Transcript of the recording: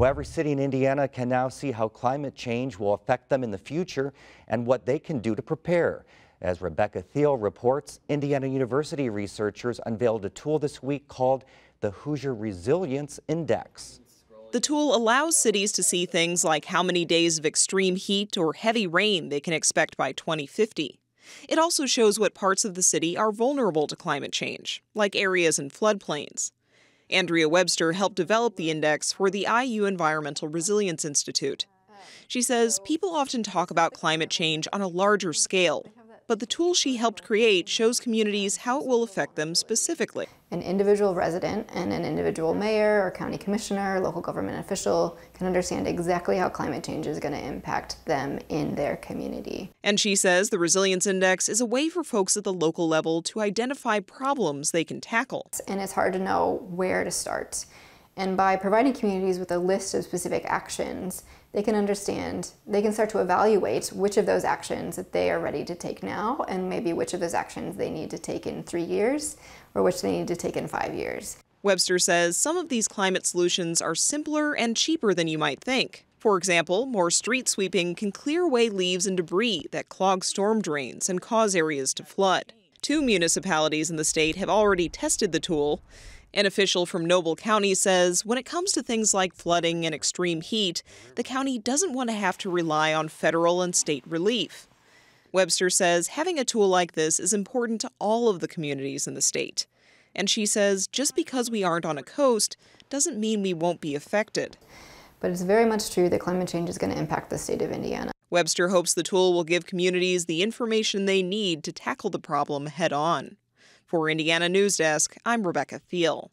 Well, every city in Indiana can now see how climate change will affect them in the future and what they can do to prepare. As Rebecca Thiel reports, Indiana University researchers unveiled a tool this week called the Hoosier Resilience Index. The tool allows cities to see things like how many days of extreme heat or heavy rain they can expect by 2050. It also shows what parts of the city are vulnerable to climate change, like areas in floodplains. Andrea Webster helped develop the index for the IU Environmental Resilience Institute. She says people often talk about climate change on a larger scale, but the tool she helped create shows communities how it will affect them specifically. An individual resident and an individual mayor or county commissioner, local government official can understand exactly how climate change is going to impact them in their community. And she says the Resilience Index is a way for folks at the local level to identify problems they can tackle. And it's hard to know where to start. And by providing communities with a list of specific actions, they can start to evaluate which of those actions that they are ready to take now, and maybe which of those actions they need to take in 3 years, or which they need to take in 5 years. Webster says some of these climate solutions are simpler and cheaper than you might think. For example, more street sweeping can clear away leaves and debris that clog storm drains and cause areas to flood. 2 municipalities in the state have already tested the tool. An official from Noble County says when it comes to things like flooding and extreme heat, the county doesn't want to have to rely on federal and state relief. Webster says having a tool like this is important to all of the communities in the state. And she says just because we aren't on a coast doesn't mean we won't be affected. But it's very much true that climate change is going to impact the state of Indiana. Webster hopes the tool will give communities the information they need to tackle the problem head on. For Indiana Newsdesk, I'm Rebecca Thiel.